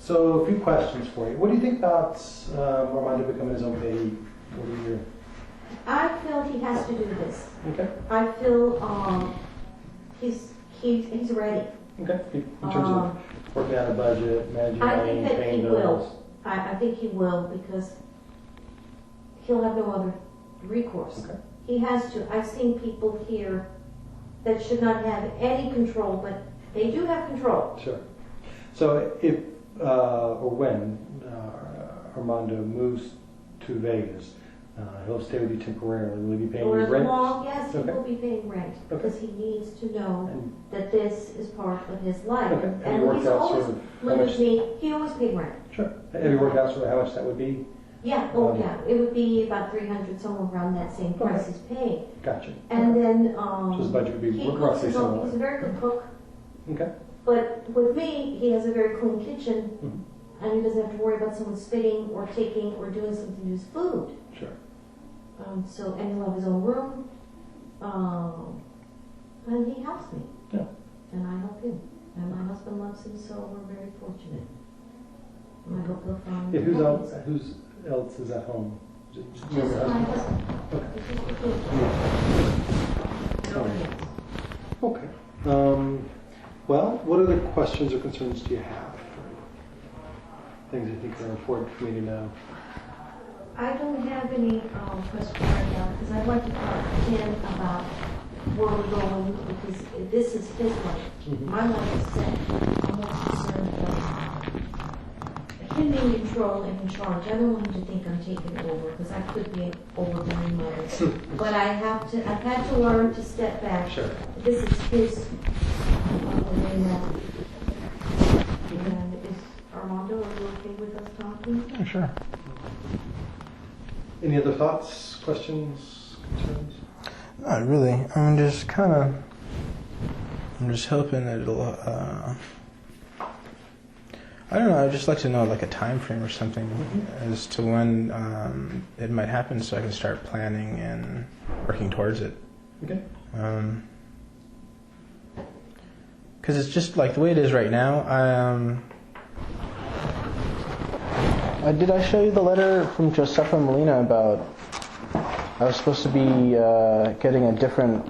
So a few questions for you. What do you think about Armando becoming his own payee? What do you? I feel he has to do this. Okay. I feel he's ready. Okay. In terms of working out a budget, managing money, paying bills. I think he will because he'll have no other recourse. Okay. He has to. I've seen people here that should not have any control, but they do have control. Sure. So if or when Armando moves to Vegas, he'll stay with you temporarily. Will he be paying you rent? Yes, he will be paying rent because he needs to know that this is part of his life. Okay. And he's always lived with me. He always paid rent. Sure. Have you worked out sort of how much that would be? Yeah. Yeah. It would be about $300, somewhere around that same price he's paying. Gotcha. And then so his budget would be roughly similar. He's a very good cook. Okay. But with me, he has a very clean kitchen, and he doesn't have to worry about someone spitting or taking or doing something to his food. Sure. And he'll have his own room, and he helps me. Yeah. And I help him. And my husband loves him, so we're very fortunate. And I hope he'll find who else is at home? Just my husband. Okay. Well, what other questions or concerns do you have? Things you think are important for me to know? I don't have any questions right now because I'd like to talk to him about where we're going because this is his life. My life is set. I'm more concerned about him being in control and in charge. I don't want him to think I'm taking over because I could be an overbearing mother. But I've had to learn to step back. Sure. This is his and is Armando, are you okay with us talking? Yeah, sure. Any other thoughts, questions, concerns? Not really. I'm just hoping that it'll, I don't know, I'd just like to know like a time frame or something as to when it might happen so I can start planning and working towards it. Okay. Because it's just like the way it is right now. Did I show you the letter from Josefa Molina about I was supposed to be getting a different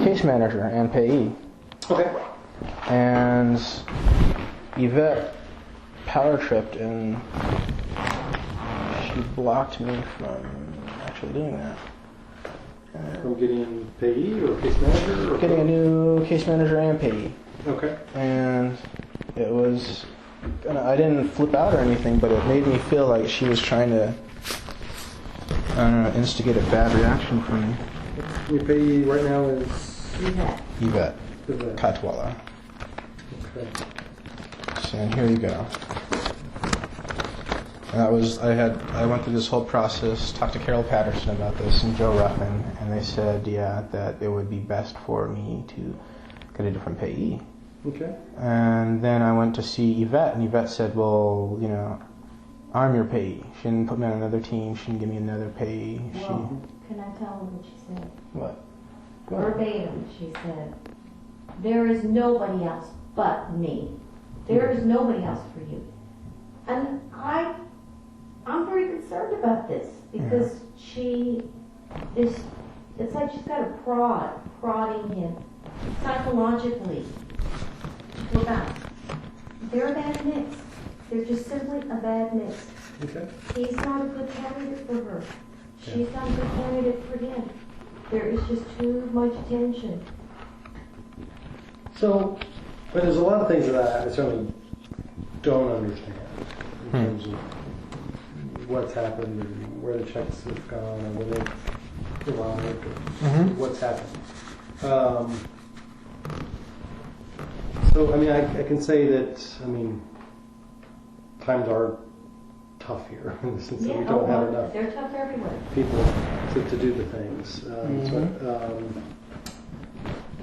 case manager and payee? Okay. And Yvette power tripped and she blocked me from actually doing that. From getting a payee or case manager? Or getting a new case manager and payee. Okay. And it was, I didn't flip out or anything, but it made me feel like she was trying to, I don't know, instigate a bad reaction from me. Your payee right now is? Yvette. Katwala. Okay. So here you go. And I went through this whole process, talked to Carol Patterson about this and Joe Ruffin, and they said, that it would be best for me to get a different payee. Okay. And then I went to see Yvette, and Yvette said, well, I'm your payee. She didn't put me on another team. She didn't give me another payee. Well, can I tell them what she said? What? Verbatim, she said, there is nobody else but me. There is nobody else for you. And I'm very concerned about this because it's like she's got a prodding him psychologically to go back. They're a bad mix. They're just simply a bad mix. Okay. He's not a good candidate for her. She's not a good candidate for him. There is just too much tension. So, but there's a lot of things that I certainly don't understand in terms of what's happened and where the checks have gone or where they've arrived or what's happened. So, I can say that, times are tough here in the sense that we don't have enough they're tough everywhere. people to do the things.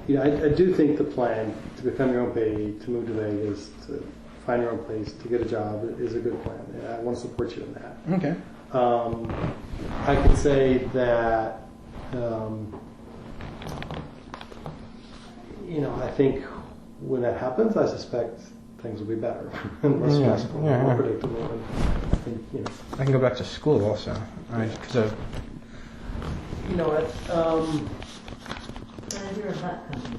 I do think the plan to become your own payee, to move to Vegas, to find your own place, to get a job is a good plan. I want to support you in that. Okay. I can say that, I think when that happens, I suspect things will be better and less stressful, more predictable. And, you know. I can go back to school also. You know what? When's your butt coming?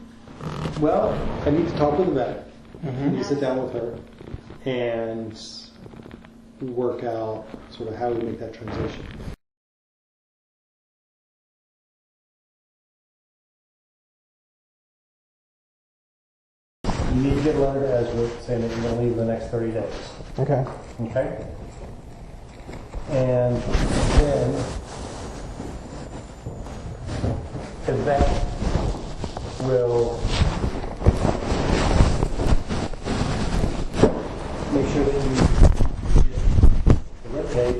Well, I need to talk with the vet. Mm-hmm. I need to sit down with her and work out sort of how we make that transition. You need to get a letter to Ezra saying that you're going to leave in the next 30 days. Okay. Okay? And then the vet will make sure that you get the rent paid,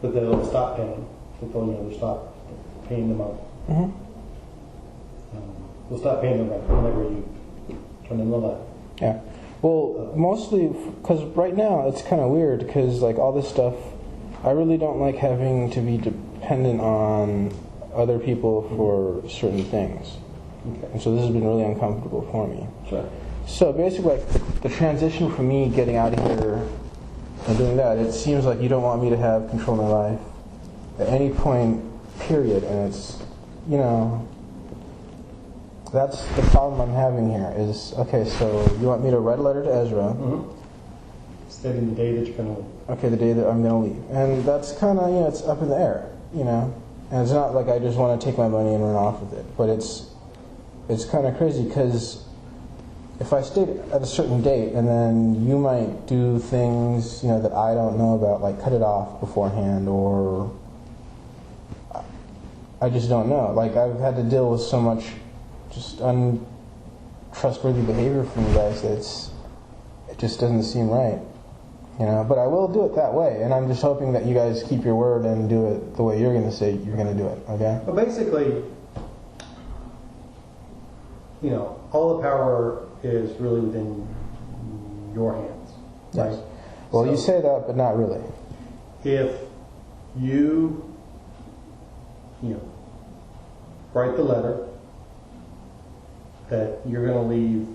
but they'll stop paying. They'll stop paying the month. Mm-hmm. They'll stop paying the rent whenever you turn in the letter. Yeah. Well, mostly because right now it's kind of weird because like all this stuff, I really don't like having to be dependent on other people for certain things. Okay. And so this has been really uncomfortable for me. Sure. So basically, like the transition from me getting out of here and doing that, it seems like you don't want me to have control of my life at any point, period. And it's, you know, that's the problem I'm having here is, okay, so you want me to write a letter to Ezra. Mm-hmm. Stating the day that you're going to leave. Okay, the day that I'm going to leave. And that's kind of, you know, it's up in the air, you know. And it's not like I just want to take my money and run off with it. But it's kind of crazy because if I stayed at a certain date and then you might do things, you know, that I don't know about, like cut it off beforehand, or I just don't know. Like I've had to deal with so much just untrustworthy behavior from you guys that it just doesn't seem right. You know, but I will do it that way, and I'm just hoping that you guys keep your word and do it the way you're going to say you're going to do it, okay? Well, basically, you know, all the power is really within your hands, right? Yes. Well, so, you say that, but not really. If you know, write the letter that you're going to leave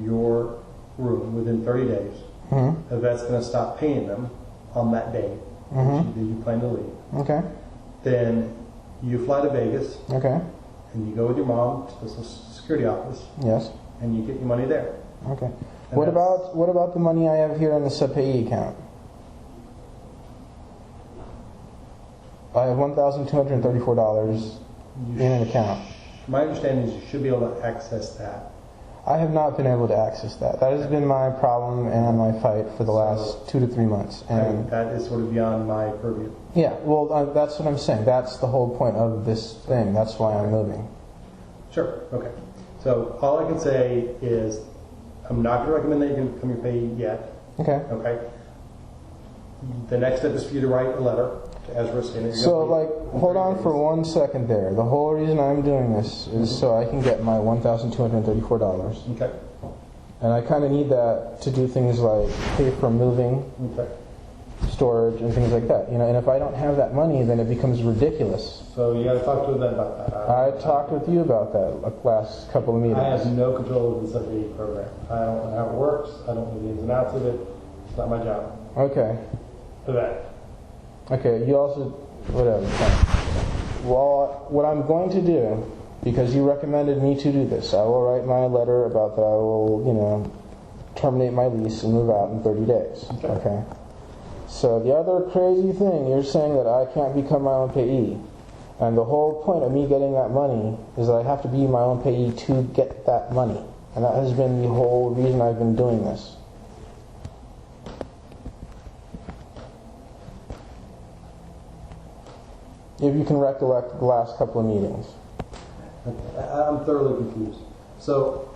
your room within 30 days, mm-hmm. the vet's going to stop paying them on that day that you plan to leave. Okay. Then you fly to Vegas. Okay. And you go with your mom to the Social Security office. Yes. And you get your money there. Okay. And What about the money I have here in the sub-payee account? I have $1,234 in an account. My understanding is you should be able to access that. I have not been able to access that. That has been my problem and my fight for the last 2 to 3 months. And that is sort of beyond my purview. Yeah, well, that's what I'm saying. That's the whole point of this thing. That's why I'm moving. Sure. Okay. So all I can say is I'm not going to recommend that you can become your payee yet. Okay. Okay. The next step is for you to write a letter to Ezra saying that you're So, like, hold on for 1 second there. The whole reason I'm doing this is so I can get my $1,234. Okay. And I kind of need that to do things like pay for moving, storage, and things like that. You know, and if I don't have that money, then it becomes ridiculous. So you got to talk to them about that. I talked with you about that like last couple of meetings. I have no control of the sub-payee program. I don't know how it works. I don't know the ins and outs of it. It's not my job. Okay. For that. Okay, you also, whatever. Well, what I'm going to do, because you recommended me to do this, I will write my letter about that I will, you know, terminate my lease and move out in 30 days. Okay. So the other crazy thing, you're saying that I can't become my own payee. And the whole point of me getting that money is that I have to be my own payee to get that money. And that has been the whole reason I've been doing this. If you can recollect the last couple of meetings. Okay. I'm thoroughly confused. So,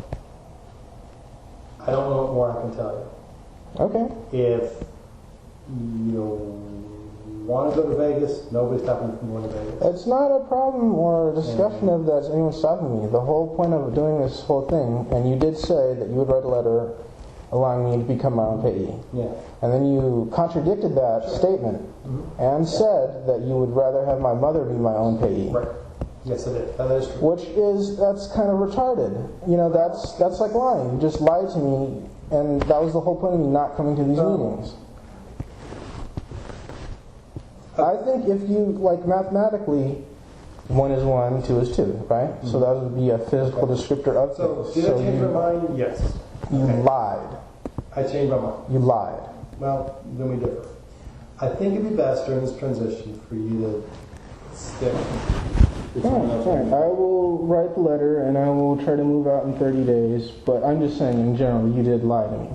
I don't know what more I can tell you. Okay. If you want to go to Vegas, nobody's stopping you from going to Vegas. It's not a problem or a discussion of that anyone stopping me. The whole point of doing this whole thing, and you did say that you would write a letter allowing me to become my own payee. Yeah. And then you contradicted that statement and said that you would rather have my mother be my own payee. Right. Yes, I did. That is true. That's kind of retarded. You know, that's like lying. You just lied to me, and that was the whole point of me not coming to these meetings. I think if you, like, mathematically, 1 is 1, 2 is 2, right? Mm-hmm. So that would be a physical descriptor of things. Did I change my mind? Yes. You lied. I changed my mind. You lied. Well, then we differ. I think it'd be best during this transition for you to stick. Fine. I will write the letter and I will try to move out in 30 days, but I'm just saying in general, you did lie to me.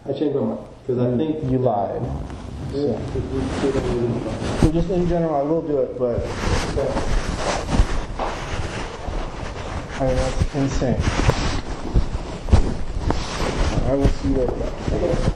I changed my mind. Because I think you lied. So just in general, I will do it, but I mean, that's insane. I will see you later.